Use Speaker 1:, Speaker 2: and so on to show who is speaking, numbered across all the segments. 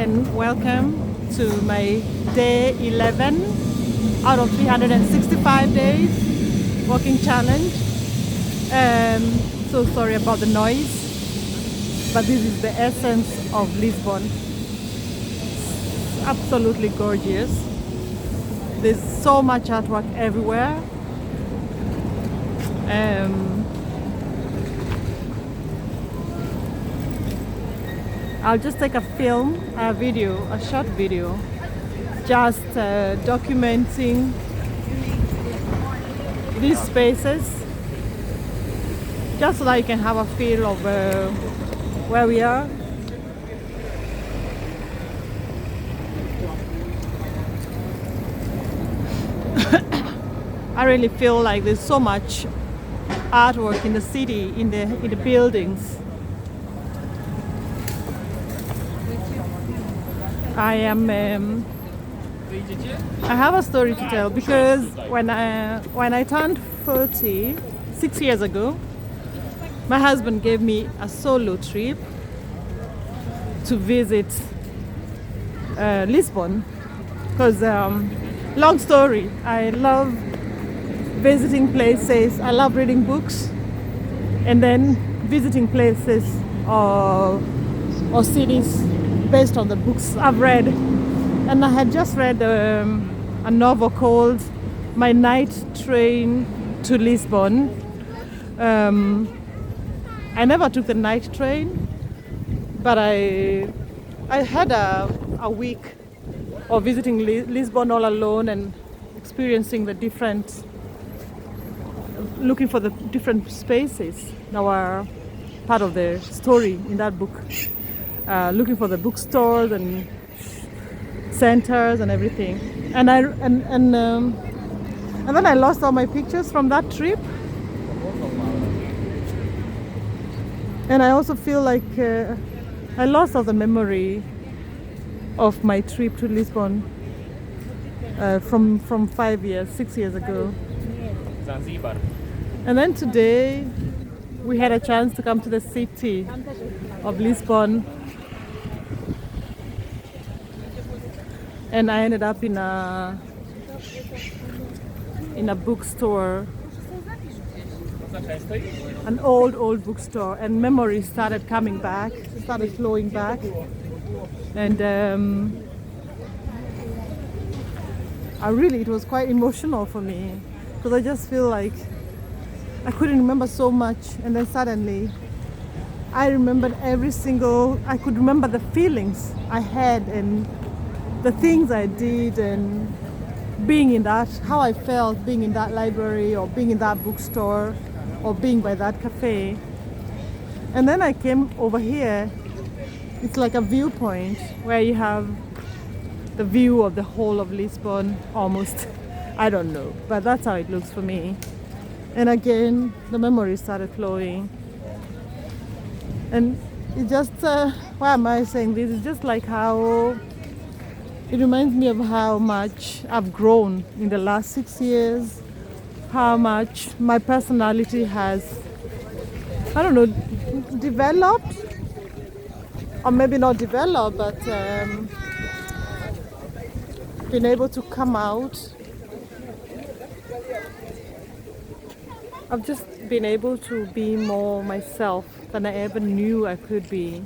Speaker 1: and welcome to my day 11 out of 365 days walking challenge. So sorry about the noise, but this is the essence of Lisbon. It's absolutely gorgeous. There's so much artwork everywhere. I'll just take a short video, just documenting these spaces, just so that you can have a feel of where we are. I really feel like there's so much artwork in the city, in the buildings. I have a story to tell because when I turned 40 6 years ago, my husband gave me a solo trip to visit Lisbon. Because long story, I love visiting places. I love reading books and then visiting places or cities based on the books I've read. And I had just read a novel called My Night Train to Lisbon. I never took the night train, but I had a week of visiting Lisbon all alone and experiencing looking for the different spaces that were part of the story in that book. Looking for the bookstores and centers and everything, and then I lost all my pictures from that trip, and I also feel like I lost all the memory of my trip to Lisbon from 6 years ago. And then today we had a chance to come to the city of Lisbon. And I ended up in a bookstore, an old bookstore, and memories started coming back, started flowing back, and it was quite emotional for me because I just feel like I couldn't remember so much, and then suddenly I remembered I could remember the feelings I had and the things I did, and being in that, how I felt being in that library or being in that bookstore or being by that cafe. And then I came over here. It's like a viewpoint where you have the view of the whole of Lisbon almost. I don't know, but that's how it looks for me. And again, the memories started flowing. And it just, why am I saying this? It's just like how it reminds me of how much I've grown in the last 6 years, how much my personality has, I don't know, developed, or maybe not developed, but been able to come out. I've just been able to be more myself than I ever knew I could be.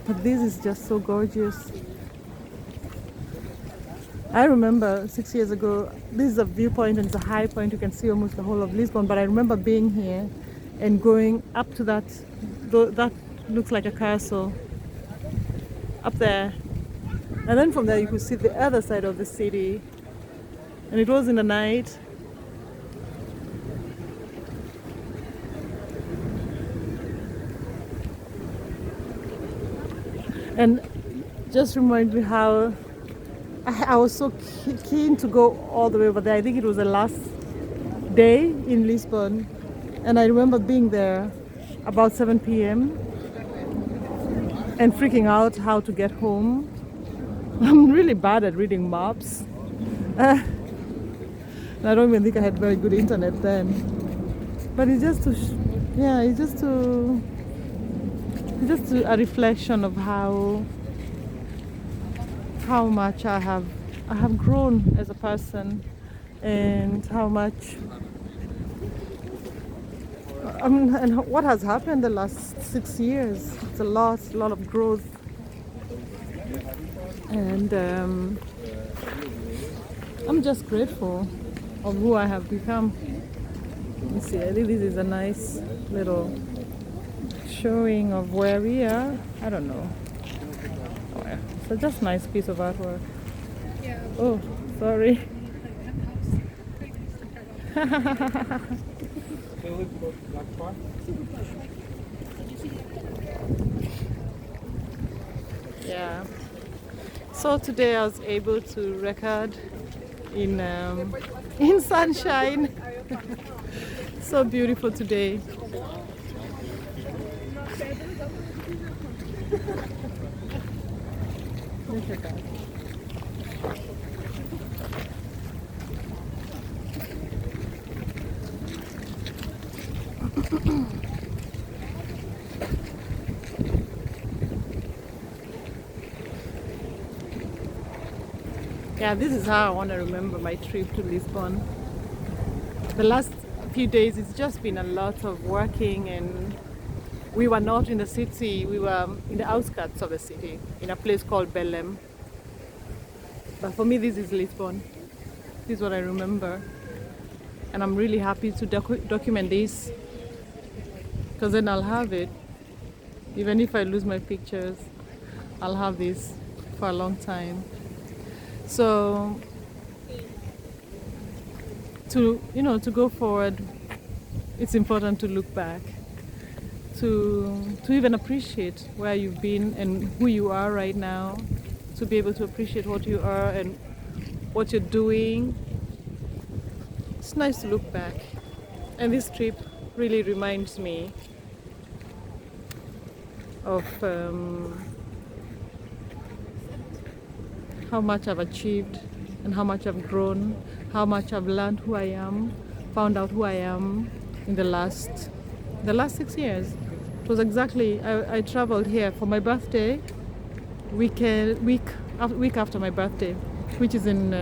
Speaker 1: But this is just so gorgeous. I remember 6 years ago, this is a viewpoint and it's a high point, you can see almost the whole of Lisbon, but I remember being here and going up to that looks like a castle, up there. And then from there you could see the other side of the city. And it was in the night. And just remind me how I was so keen to go all the way over there. I think it was the last day in Lisbon. And I remember being there about 7 p.m. and freaking out how to get home. I'm really bad at reading maps. I don't even think I had very good internet then. But it's just a reflection of how how much I have grown as a person, and how much and what has happened the last 6 years. It's a lot of growth, and I'm just grateful of who I have become. You see, I think this is a nice little showing of where we are. I don't know. Oh, yeah. So just nice piece of artwork. Oh, sorry. Yeah. So today I was able to record in in sunshine. So beautiful today. Look at that. Yeah, this is how I want to remember my trip to Lisbon. The last few days it's just been a lot of working, and we were not in the city, we were in the outskirts of the city, in a place called Belém. But for me this is Lisbon. This is what I remember. And I'm really happy to document this, because then I'll have it. Even if I lose my pictures, I'll have this for a long time. So to go forward, it's important to look back, to even appreciate where you've been and who you are right now, to be able to appreciate what you are and what you're doing. It's nice to look back, and this trip really reminds me of how much I've achieved and how much I've grown, how much I've learned who I am, found out who I am in the last 6 years. It was exactly, I traveled here for my birthday, week after my birthday, which is in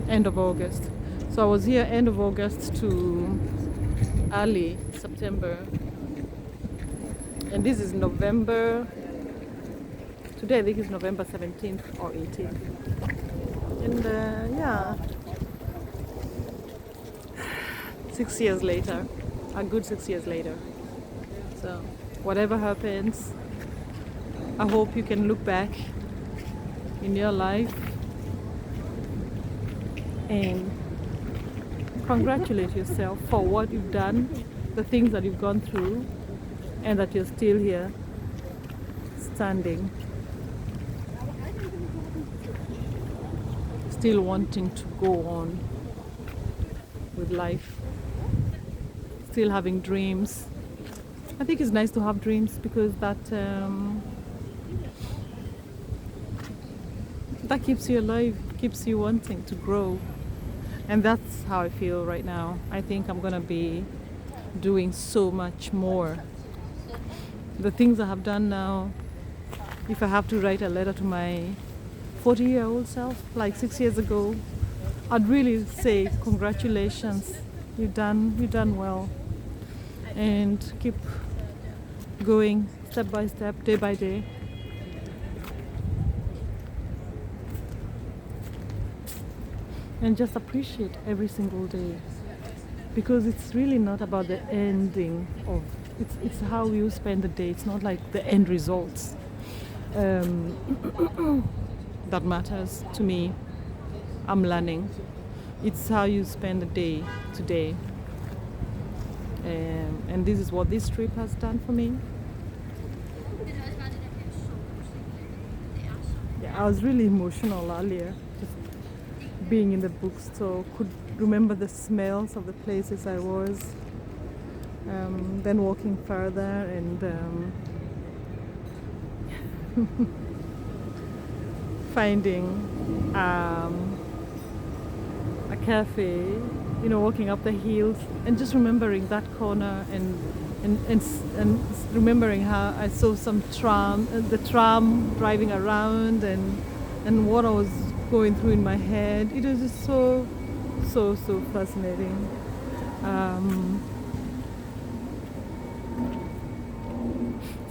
Speaker 1: end of August. So I was here end of August to early September, and this is November. Today I think it's November 17th or 18th. And yeah, 6 years later, a good 6 years later. So whatever happens, I hope you can look back in your life and congratulate yourself for what you've done, the things that you've gone through, and that you're still here standing, still wanting to go on with life, still having dreams. I think it's nice to have dreams, because that keeps you alive, keeps you wanting to grow. And that's how I feel right now. I think I'm gonna be doing so much more. The things I have done now, if I have to write a letter to my 40-year-old self, like 6 years ago, I'd really say congratulations. You've done well. And keep going step by step, day by day. And just appreciate every single day, because it's really not about the ending of it's how you spend the day. It's not like the end results that matters to me. I'm learning. It's how you spend the day today, and this is what this trip has done for me. Yeah, I was really emotional earlier, just being in the bookstore, could remember the smells of the places I was, then walking further and finding a cafe, walking up the hills and just remembering that corner and remembering how I saw some the tram driving around, and and what I was going through in my head. It was just so fascinating.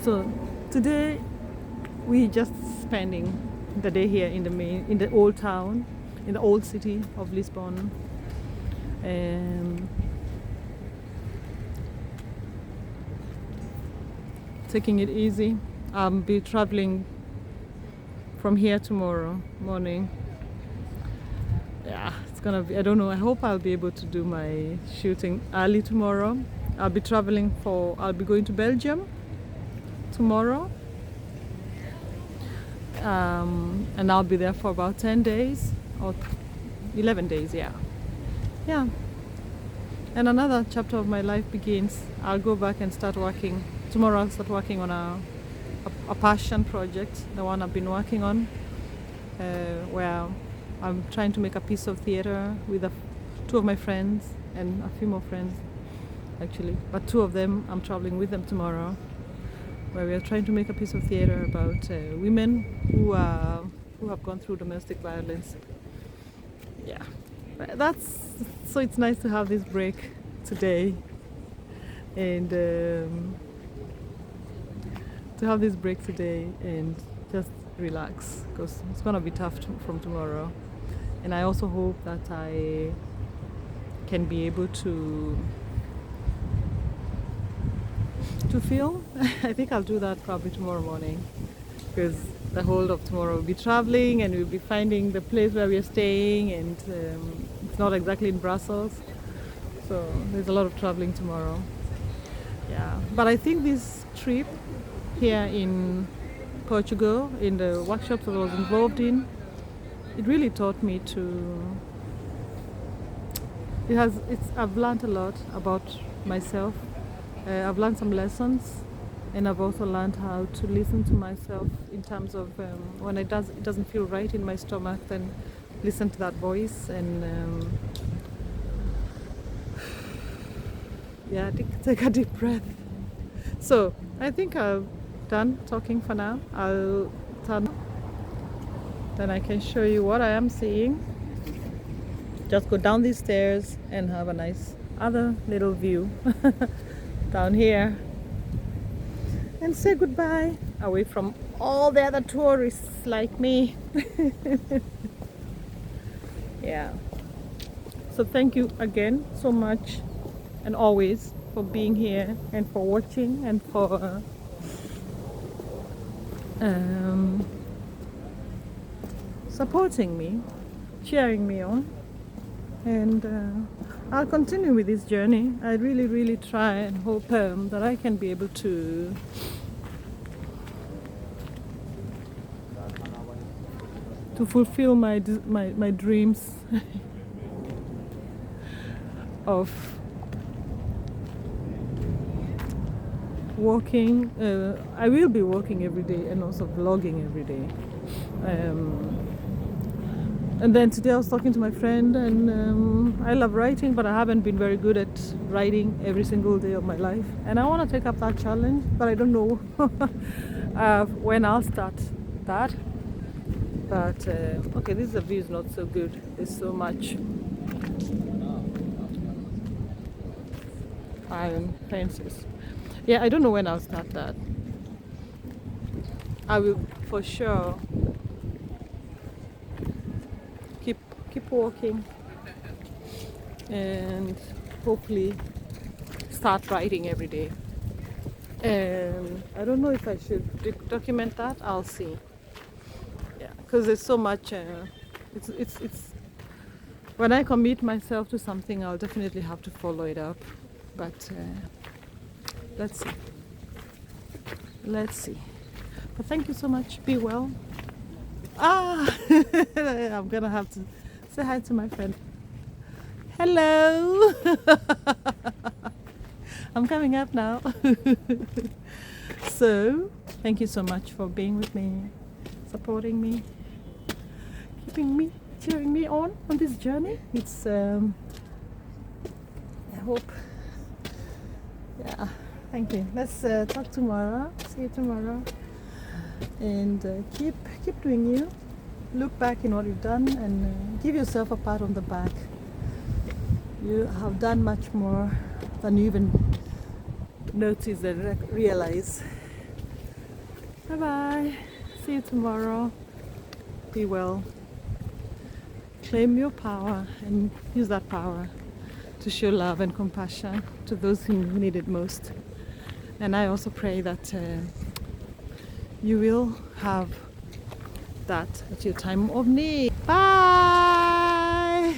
Speaker 1: So today we just spending the day here in the old town, in the old city of Lisbon, and taking it easy. I'll be traveling from here tomorrow morning. Yeah, it's gonna be, I don't know, I hope I'll be able to do my shooting early tomorrow. I'll be going to Belgium tomorrow, and I'll be there for about 10 days or 11 days. Yeah, and another chapter of my life begins. I'll go back and start working tomorrow. I'll start working on a passion project, the one I've been working on, where I'm trying to make a piece of theater with two of my friends and a few more friends actually, but two of them I'm traveling with them tomorrow, where we are trying to make a piece of theater about women who have gone through domestic violence. Yeah, so it's nice to have this break today, and just relax, because it's gonna be tough from tomorrow. And I also hope that I can be able to film. I think I'll do that probably tomorrow morning, because the whole of tomorrow we'll be traveling and we'll be finding the place where we're staying, and it's not exactly in Brussels, so there's a lot of traveling tomorrow. Yeah, but I think this trip here in Portugal, in the workshops that I was involved in, it really taught me I've learned a lot about myself. I've learned some lessons, and I've also learned how to listen to myself in terms of when it doesn't feel right in my stomach, then listen to that voice and take a deep breath. So I think I'm done talking for now. I'll turn, then I can show you what I am seeing. Just go down these stairs and have a nice other little view down here, and say goodbye away from all the other tourists like me. Yeah, so thank you again so much and always for being here and for watching and for supporting me, cheering me on, and I'll continue with this journey. I really try and hope that I can be able to fulfill my dreams of walking. I will be walking every day and also vlogging every day. And then today I was talking to my friend, and I love writing, but I haven't been very good at writing every single day of my life. And I want to take up that challenge, but I don't know when I'll start that. But okay, this view is not so good. There's so much iron fences. Yeah, I don't know when I'll start that. I will for sure keep walking and hopefully start writing every day. And I don't know if I should document that. I'll see. Yeah, because there's so much. It's when I commit myself to something, I'll definitely have to follow it up. But let's see. But thank you so much. Be well. I'm gonna have to say hi to my friend. Hello. I'm coming up now. So thank you so much for being with me, supporting me, cheering me on this journey. It's I hope. Yeah, thank you. Let's talk tomorrow. See you tomorrow, and keep doing you. look back in what you've done and give yourself a pat on the back. You have done much more than you even notice and realize. Bye bye. See you tomorrow. Be well. Claim your power and use that power to show love and compassion to those who need it most. And I also pray that you will have that at your time of need. Bye!